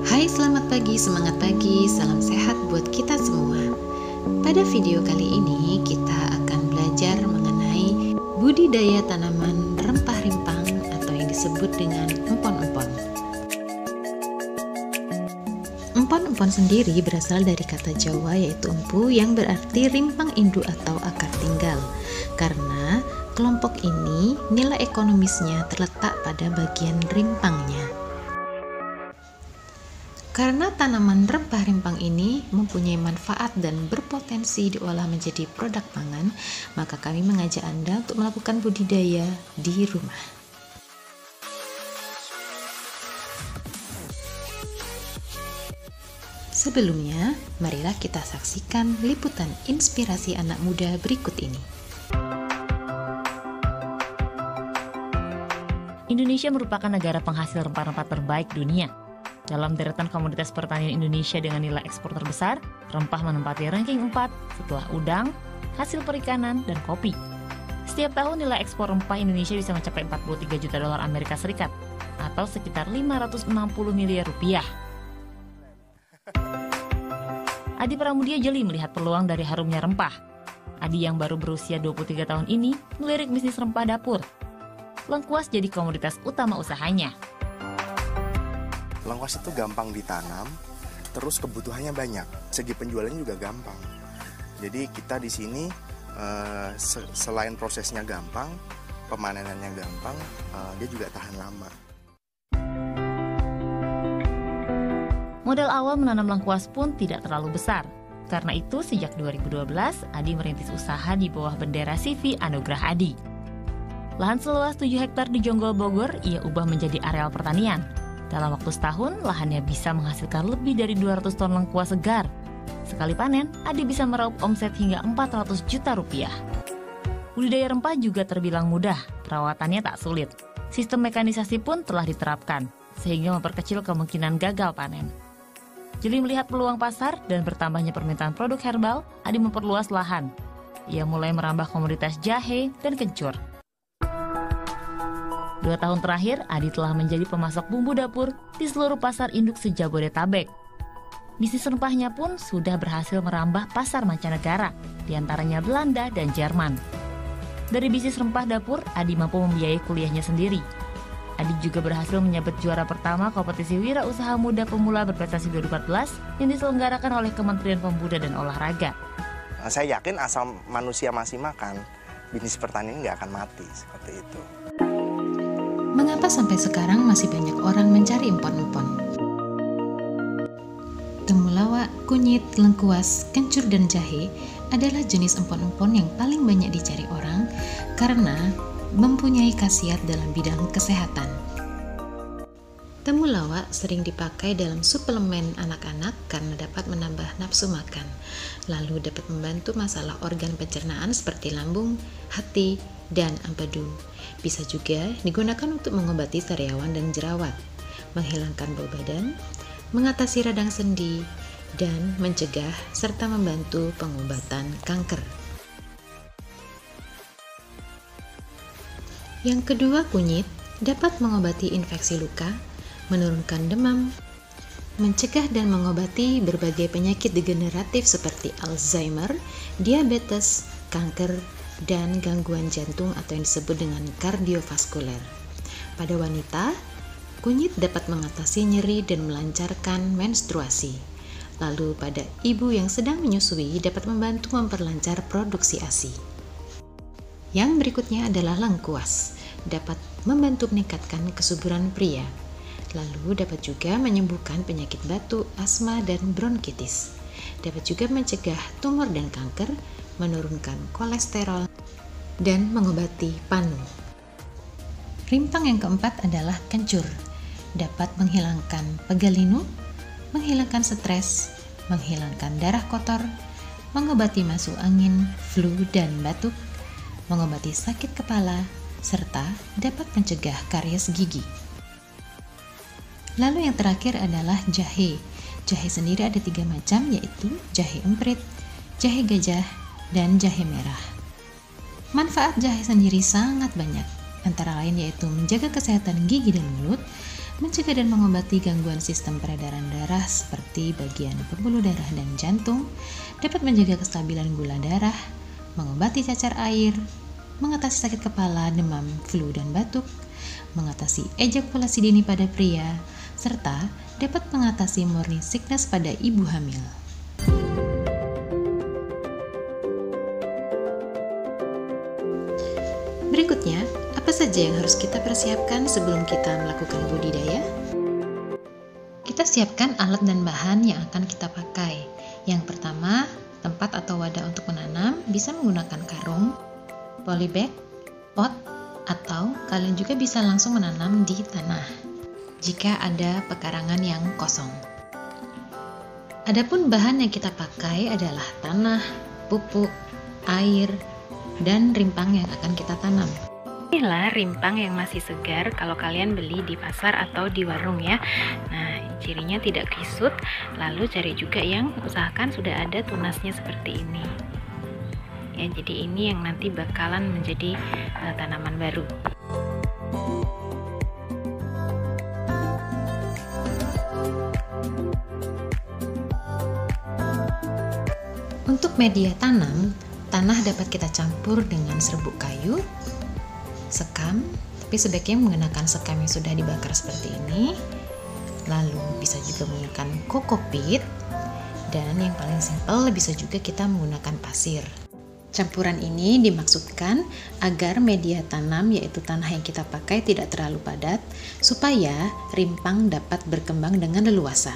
Hai, selamat pagi, semangat pagi, salam sehat buat kita semua. Pada video kali ini kita akan belajar mengenai budidaya tanaman rempah rimpang atau yang disebut dengan empon-empon. Empon-empon sendiri berasal dari kata Jawa yaitu empu yang berarti rimpang induk atau akar tinggal. Karena kelompok ini nilai ekonomisnya terletak pada bagian rimpangnya. Karena tanaman rempah rimpang ini mempunyai manfaat dan berpotensi diolah menjadi produk pangan, maka kami mengajak Anda untuk melakukan budidaya di rumah. Sebelumnya, marilah kita saksikan liputan inspirasi anak muda berikut ini. Indonesia merupakan negara penghasil rempah-rempah terbaik dunia. Dalam deretan komoditas pertanian Indonesia dengan nilai ekspor terbesar, rempah menempati ranking 4 setelah udang, hasil perikanan, dan kopi. Setiap tahun nilai ekspor rempah Indonesia bisa mencapai 43 juta dolar Amerika Serikat atau sekitar 560 miliar rupiah. Adi Pramudia jeli melihat peluang dari harumnya rempah. Adi yang baru berusia 23 tahun ini melirik bisnis rempah dapur. Lengkuas jadi komoditas utama usahanya. Lengkuas itu gampang ditanam, terus kebutuhannya banyak. Segi penjualannya juga gampang. Jadi kita di sini selain prosesnya gampang, pemanenannya gampang, dia juga tahan lama. Modal awal menanam lengkuas pun tidak terlalu besar. Karena itu, sejak 2012, Adi merintis usaha di bawah bendera CV Anugerah Adi. Lahan seluas 7 hektar di Jonggol Bogor, ia ubah menjadi areal pertanian. Dalam waktu setahun, lahannya bisa menghasilkan lebih dari 200 ton lengkuas segar. Sekali panen, Adi bisa meraup omset hingga 400 juta rupiah. Budidaya rempah juga terbilang mudah, perawatannya tak sulit. Sistem mekanisasi pun telah diterapkan, sehingga memperkecil kemungkinan gagal panen. Jeli melihat peluang pasar dan bertambahnya permintaan produk herbal, Adi memperluas lahan. Ia mulai merambah komoditas jahe dan kencur. 2 tahun terakhir, Adi telah menjadi pemasok bumbu dapur di seluruh pasar induk se-Jabodetabek. Bisnis rempahnya pun sudah berhasil merambah pasar mancanegara, diantaranya Belanda dan Jerman. Dari bisnis rempah dapur, Adi mampu membiayai kuliahnya sendiri. Adi juga berhasil menyabet juara pertama kompetisi Wira Usaha Muda Pemula Berprestasi 2014 yang diselenggarakan oleh Kementerian Pemuda dan Olahraga. Saya yakin asal manusia masih makan, bisnis pertanian nggak akan mati, seperti itu. Mengapa sampai sekarang masih banyak orang mencari empon-empon? Temulawak, kunyit, lengkuas, kencur, dan jahe adalah jenis empon-empon yang paling banyak dicari orang karena mempunyai khasiat dalam bidang kesehatan. Temulawak sering dipakai dalam suplemen anak-anak karena dapat menambah nafsu makan, lalu dapat membantu masalah organ pencernaan seperti lambung, hati, dan empedu. Bisa juga digunakan untuk mengobati sariawan dan jerawat, menghilangkan bau badan, mengatasi radang sendi, dan mencegah serta membantu pengobatan kanker. Yang kedua, kunyit dapat mengobati infeksi luka, menurunkan demam, mencegah dan mengobati berbagai penyakit degeneratif seperti Alzheimer, diabetes, kanker, dan gangguan jantung atau yang disebut dengan kardiovaskuler. Pada wanita, kunyit dapat mengatasi nyeri dan melancarkan menstruasi. Lalu pada ibu yang sedang menyusui dapat membantu memperlancar produksi ASI. Yang berikutnya adalah lengkuas, dapat membantu meningkatkan kesuburan pria. Lalu dapat juga menyembuhkan penyakit batuk, asma, dan bronkitis. Dapat juga mencegah tumor dan kanker, menurunkan kolesterol, dan mengobati panu. Rimpang yang keempat adalah kencur. Dapat menghilangkan pegal linu, menghilangkan stres, menghilangkan darah kotor, mengobati masuk angin, flu, dan batuk, mengobati sakit kepala, serta dapat mencegah karies gigi. Lalu yang terakhir adalah jahe. Jahe sendiri ada 3 macam, yaitu jahe emprit, jahe gajah, dan jahe merah. Manfaat jahe sendiri sangat banyak, antara lain yaitu menjaga kesehatan gigi dan mulut, mencegah dan mengobati gangguan sistem peredaran darah seperti bagian pembuluh darah dan jantung, dapat menjaga kestabilan gula darah, mengobati cacar air, mengatasi sakit kepala, demam, flu, dan batuk, mengatasi ejakulasi dini pada pria, serta dapat mengatasi morning sickness pada ibu hamil. Berikutnya, apa saja yang harus kita persiapkan sebelum kita melakukan budidaya? Kita siapkan alat dan bahan yang akan kita pakai. Yang pertama, tempat atau wadah untuk menanam bisa menggunakan karung, polybag, pot, atau kalian juga bisa langsung menanam di tanah jika ada pekarangan yang kosong. Adapun bahan yang kita pakai adalah tanah, pupuk, air, dan rimpang yang akan kita tanam. Inilah rimpang yang masih segar kalau kalian beli di pasar atau di warung ya. Nah, cirinya tidak kisut, lalu cari juga yang usahakan sudah ada tunasnya seperti ini. Ya, jadi ini yang nanti bakalan menjadi tanaman baru. Untuk media tanam, tanah dapat kita campur dengan serbuk kayu, sekam, tapi sebaiknya menggunakan sekam yang sudah dibakar seperti ini. Lalu bisa juga menggunakan kokopit, dan yang paling simpel bisa juga kita menggunakan pasir. Campuran ini dimaksudkan agar media tanam, yaitu tanah yang kita pakai, tidak terlalu padat, supaya rimpang dapat berkembang dengan leluasa.